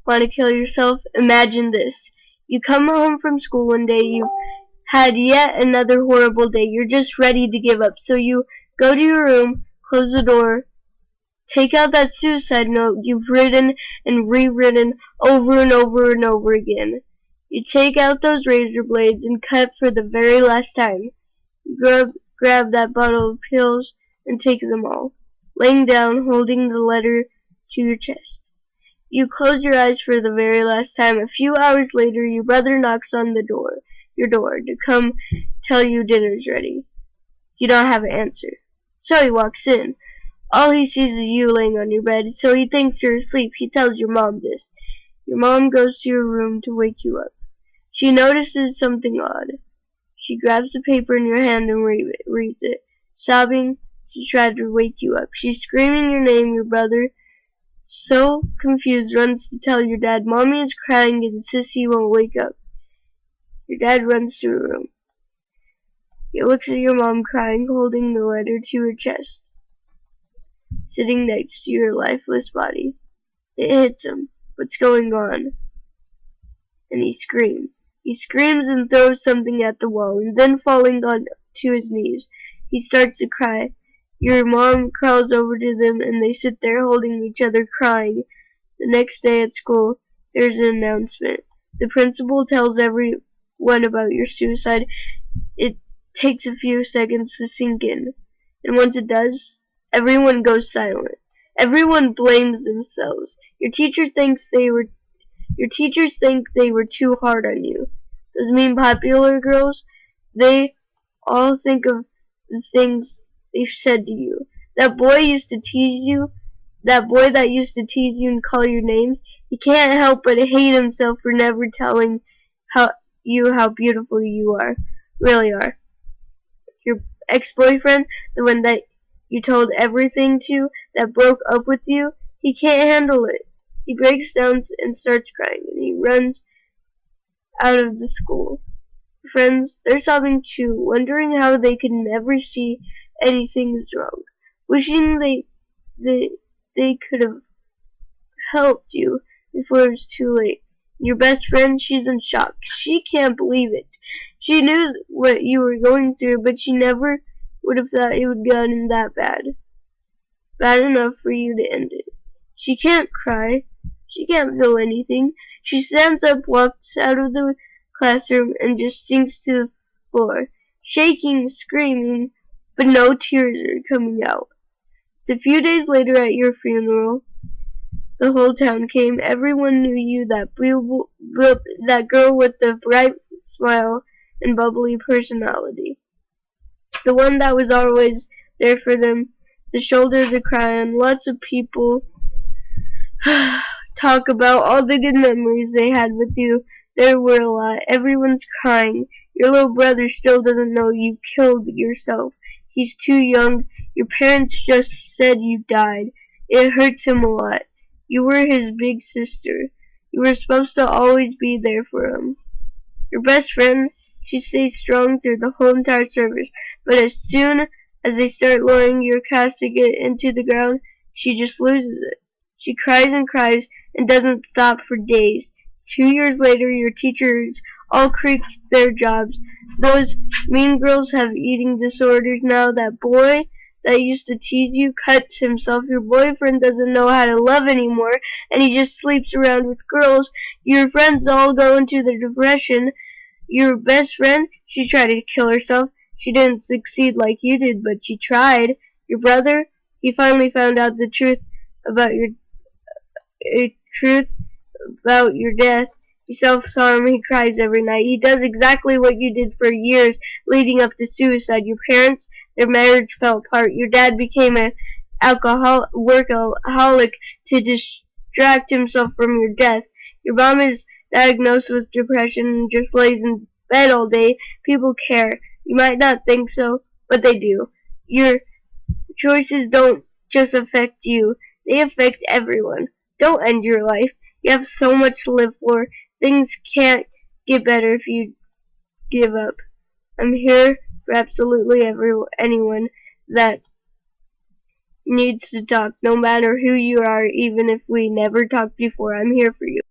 Want to kill yourself? Imagine this. You come home from school one day, you've had yet another horrible day. You're just ready to give up. So you go to your room, close the door, take out that suicide note you've written and rewritten over and over and over again. You take out those razor blades and cut for the very last time. You grab that bottle of pills and take them all, laying down, holding the letter to your chest. You close your eyes for the very last time. A few hours later, your brother knocks on your door, to come tell you dinner's ready. You don't have an answer. So he walks in. All he sees is you laying on your bed, so he thinks you're asleep. He tells your mom this. Your mom goes to your room to wake you up. She notices something odd. She grabs the paper in your hand and reads it. Sobbing, she tried to wake you up. She's screaming your name. Your brother, so confused, runs to tell your dad. Mommy is crying and insists he won't wake up. Your dad runs to her room. He looks at your mom crying, holding the letter to her chest, sitting next to your lifeless body. It hits him. What's going on? And he screams. He screams and throws something at the wall, and then falling on to his knees, he starts to cry. Your mom crawls over to them, and they sit there holding each other, crying. The next day at school, there's an announcement. The principal tells everyone about your suicide. It takes a few seconds to sink in, and once it does, everyone goes silent. Everyone blames themselves. Your teachers think they were too hard on you. Those mean popular girls, they all think of the things they've said to you. That boy that used to tease you and call you names, he can't help but hate himself for never telling how beautiful you really are. Your ex-boyfriend, the one that you told everything to, that broke up with you, he can't handle it. He breaks down and starts crying, and he runs out of the school. Friends, they're sobbing too, wondering how they could never see anything is wrong, wishing they could have helped you before it was too late. Your best friend, she's in shock. She can't believe it. She knew what you were going through, but she never would have thought it would get that bad. Bad enough for you to end it. She can't cry. She can't feel anything. She stands up, walks out of the classroom, and just sinks to the floor, shaking, screaming, but no tears are coming out. It's a few days later at your funeral. The whole town came. Everyone knew you, that girl with the bright smile and bubbly personality. The one that was always there for them, the shoulder to cry on. Lots of people talk about all the good memories they had with you. There were a lot. Everyone's crying. Your little brother still doesn't know you killed yourself. He's too young. Your parents just said you died. It hurts him a lot. You were his big sister. You were supposed to always be there for him. Your best friend, she stays strong through the whole entire service, but as soon as they start lowering your casket into the ground, she just loses it. She cries and cries and doesn't stop for days. 2 years later, your teachers all quit their jobs. Those mean girls have eating disorders now. That boy that used to tease you cuts himself. Your boyfriend doesn't know how to love anymore, and he just sleeps around with girls. Your friends all go into the depression. Your best friend, she tried to kill herself. She didn't succeed like you did, but she tried. Your brother, he finally found out the truth about your death. He self-harm. He cries every night. He does exactly what you did for years leading up to suicide. Your parents, their marriage fell apart. Your dad became an workaholic to distract himself from your death. Your mom is diagnosed with depression and just lays in bed all day. People care. You might not think so, but they do. Your choices don't just affect you. They affect everyone. Don't end your life. You have so much to live for. Things can't get better if you give up. I'm here for absolutely anyone that needs to talk, no matter who you are, even if we never talked before. I'm here for you.